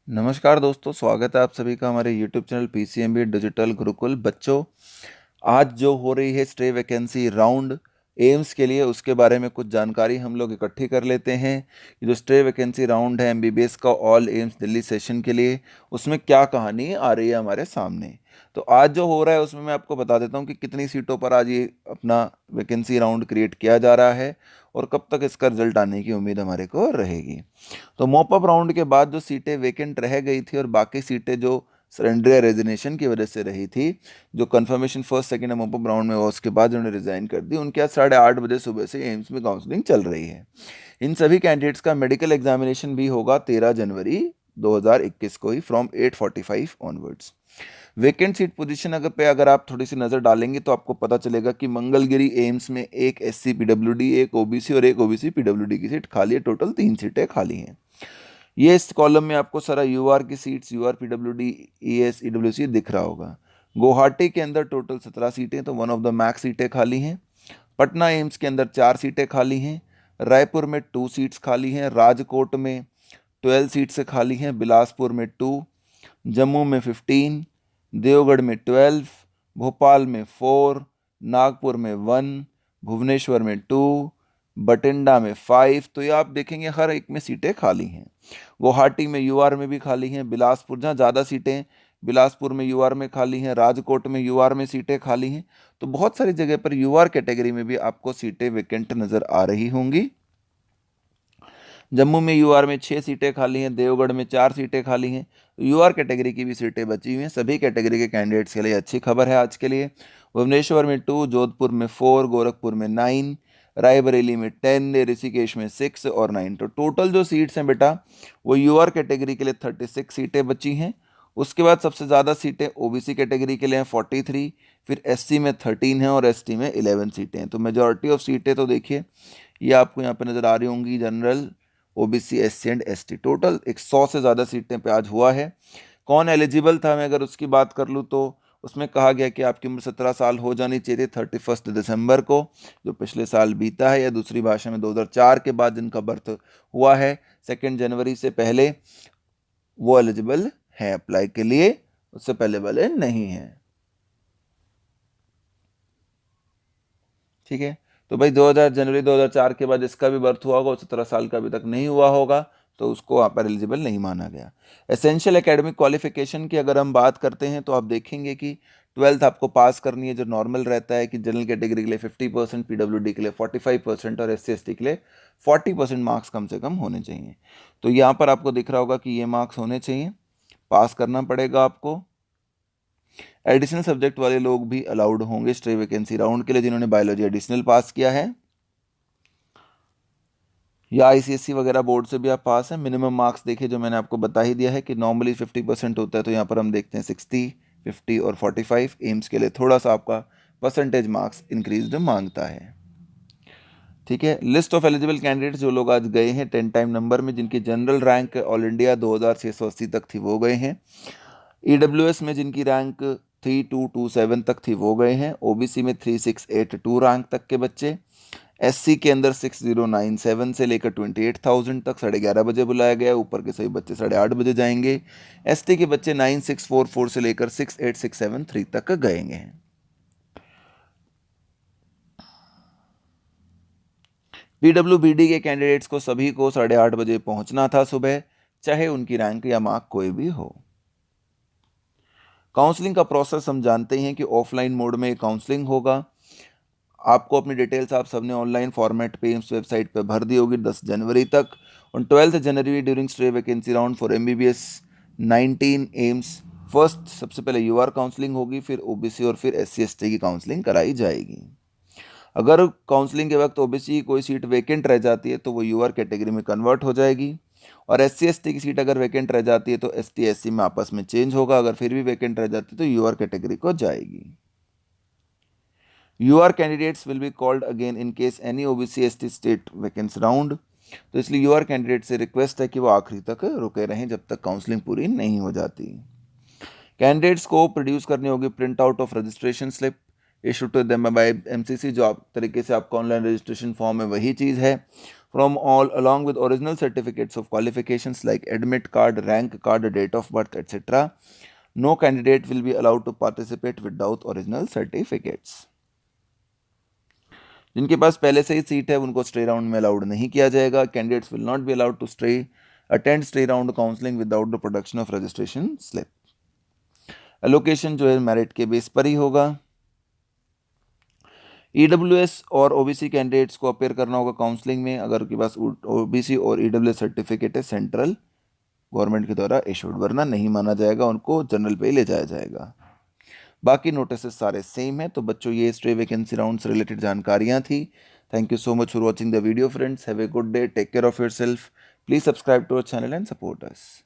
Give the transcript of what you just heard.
नमस्कार दोस्तों, स्वागत है आप सभी का हमारे YouTube channel PCMB digital Gurukul. बच्चों, आज जो हो रही है स्टे वैकेंसी राउंड एम्स के लिए, उसके बारे में कुछ जानकारी हम लोग इकट्ठी कर लेते हैं। ये जो स्टे वैकेंसी राउंड है MBBS का ऑल एम्स दिल्ली सेशन के लिए, उसमें क्या कहानी आ रही है हमारे सामने। तो आज जो हो रहा है उसमें मैं आपको बता देता हूँ कि कितनी सीटों पर आज ये अपना वैकेंसी राउंड क्रिएट किया जा रहा है और कब तक इसका रिजल्ट आने की उम्मीद हमारे को रहेगी। तो मॉपअप राउंड के बाद जो सीटें वेकेंट रह गई थी और बाकी सीटें जो सरेंडर या रेजिग्नेशन की वजह से रही थी, जो confirmation first second mop up round में हुआ उसके बाद उन्होंने रिजाइन कर दी, उनके आज 8:30 बजे सुबह से एम्स में काउंसलिंग चल रही है। इन सभी कैंडिडेट्स का मेडिकल एग्जामिनेशन भी होगा 13 जनवरी 2021 को ही, from 8:45 onwards. Vacant seat position अगर आप थोड़ी सी नज़र डालेंगे तो आपको पता चलेगा कि मंगलगिरी एम्स में एक SC PWD, एक OBC और एक OBC PWD की सीट खाली है। टोटल 3 सीटें खाली हैं। ये इस कॉलम में आपको सारा UR की seats, UR PWD ES EWC दिख रहा होगा। गुवाहाटी के अंदर टोटल 17 सीटें, तो वन ऑफ द मैक्स सीटें खाली हैं। पटना एम्स के अंदर 4 सीटें खाली हैं। रायपुर में 2 सीट्स खाली हैं। राजकोट में 12 सीट्स खाली हैं। बिलासपुर में 2, जम्मू में 15, देवगढ़ में 12, भोपाल में 4, नागपुर में 1, भुवनेश्वर में 2, बठिंडा में 5। तो ये आप देखेंगे हर एक में सीटें खाली हैं। गुवाहाटी में UR में भी खाली हैं। बिलासपुर, जहाँ ज़्यादा सीटें बिलासपुर में UR में खाली हैं, राजकोट में UR में सीटें खाली हैं। तो बहुत सारी जगह पर UR कैटेगरी में भी आपको सीटें वैकेंट नज़र आ रही होंगी। जम्मू में UR में 6 सीटें खाली हैं। देवगढ़ में 4 सीटें खाली हैं। UR कैटेगरी की भी सीटें बची हुई हैं। सभी कैटेगरी के कैंडिडेट्स के लिए अच्छी खबर है आज के लिए। भुवनेश्वर में 2, जोधपुर में 4, गोरखपुर में 9, रायबरेली में 10, ऋषिकेश में 6 और 9। तो टोटल जो सीट्स हैं बेटा, वो UR कैटेगरी के लिए 36 सीटें बची हैं। उसके बाद सबसे ज़्यादा सीटें OBC कैटेगरी के लिए हैं 43, फिर SC में 13 हैं और ST में 11 सीटें हैं। तो मेजॉरिटी ऑफ सीटें तो देखिए ये आपको यहाँ पे नज़र आ रही होंगी। General, OBC, SC and ST, total 100 से ज़्यादा सीटें पे आज हुआ है। कौन एलिजिबल था, मैं अगर उसकी बात कर लूँ तो उसमें कहा गया कि आपकी उम्र 17 साल हो जानी चाहिए 31 दिसंबर को, जो पिछले साल बीता है, या दूसरी भाषा में 2004 के बाद जिनका बर्थ हुआ है 2 जनवरी से पहले, वो एलिजिबल हैं अप्लाई के लिए। उससे पहले वाले नहीं हैं। ठीक है। तो भाई 2000 जनवरी 2004 के बाद इसका भी बर्थ हुआ होगा और 17 साल का अभी तक नहीं हुआ होगा, तो उसको वहाँ पर एलिजिबल नहीं माना गया। एसेंशियल एकेडमिक क्वालिफिकेशन की अगर हम बात करते हैं तो आप देखेंगे कि 12th आपको पास करनी है, जो नॉर्मल रहता है कि जनरल कैटेगरी के लिए 50%, PWD के लिए 45% और SC ST के लिए 40% मार्क्स कम से कम होने चाहिए। तो यहाँ पर आपको दिख रहा होगा कि ये मार्क्स होने चाहिए, पास करना पड़ेगा आपको। एडिशनल सब्जेक्ट वाले लोग भी अलाउड होंगे स्टे वैकेंसी राउंड के लिए, जिन्होंने बायोलॉजी एडिशनल पास किया है या ICSE वगैरह बोर्ड से भी आप पास हैं। मिनिमम मार्क्स देखिए, जो मैंने आपको बता ही दिया है कि नॉर्मली 50% होता है, तो यहाँ पर हम देखते हैं 60, 50 और 45। एम्स के लिए थोड़ा सा आपका परसेंटेज मार्क्स इंक्रीज मांगता है। ठीक है। लिस्ट ऑफ एलिजिबल कैंडिडेट्स, जो लोग आज गए हैं 10 टाइम नंबर में, जिनकी जनरल रैंक ऑल इंडिया 2680 तक थी, वो गए हैं। EWS में जिनकी रैंक 3227 तक थी, वो गए हैं। OBC में 3682 रैंक तक के बच्चे। SC के अंदर 6097 से लेकर 28,000 तक 11:30 बुलाया गया। ऊपर के सभी बच्चे 8:30 जाएंगे। ST के बच्चे 9644 से लेकर 68673 तक गए हैं। PWBD के कैंडिडेट्स को सभी को 8:30 पहुंचना था सुबह, चाहे उनकी रैंक या मार्क कोई भी हो। काउंसलिंग का प्रोसेस हम जानते हैं कि ऑफलाइन मोड में काउंसलिंग होगा। आपको अपनी डिटेल्स आप सबने ऑनलाइन फॉर्मेट पे एम्स वेबसाइट पे भर दी होगी 10 जनवरी तक। On 12 January during stay vacancy round for MBBS 19 AIIMS, first सबसे पहले UR काउंसलिंग होगी, फिर OBC और फिर SC ST की काउंसलिंग कराई जाएगी। अगर काउंसलिंग के वक्त OBC की कोई सीट वैकेंट रह जाती है तो वो UR कैटेगरी में कन्वर्ट हो जाएगी, और SC ST की सीट अगर वैकेंट रह जाती है तो ST SC में आपस में चेंज होगा। अगर फिर भी वैकेंट रह जाती है तो UR कैटेगरी को जाएगी। UR candidates will be called again in case any OBC ST state vacancy round। तो इसलिए UR कैंडिडेट से रिक्वेस्ट है कि वो आखिरी तक रुके रहें जब तक काउंसलिंग पूरी नहीं हो जाती। कैंडिडेट्स को प्रोड्यूस करनी होगी print out of registration slip issue to them by MCC, जो आप तरीके से आपका ऑनलाइन रजिस्ट्रेशन फॉर्म है वही चीज़ है। from all along with original certificates of qualifications like admit card, rank card, date of birth, etc. No candidate will be allowed to participate without original certificates. जिनके पास पहले से ही सीट है उनको stay round में allowed नहीं किया जाएगा. Candidates will not be allowed to attend stray round counselling without the production of registration slip. Allocation जो है मेरिट के बेस पर ही होगा. ईडब्ल्यूएस और ओबीसी कैंडिडेट्स को अपेयर करना होगा काउंसलिंग में अगर उनके पास ओबीसी और ईडब्ल्यूएस सर्टिफिकेट है सेंट्रल गवर्नमेंट के द्वारा इशूड, वरना नहीं माना जाएगा, उनको जनरल पे ले जाया जाएगा. बाकी नोटिस सारे सेम है. तो बच्चों ये स्टे वैकेंसी राउंड से रिलेटेड जानकारियां थी. Thank you so much for watching the video friends. Have a good day. Take care of yourself. Please subscribe to our channel and support us.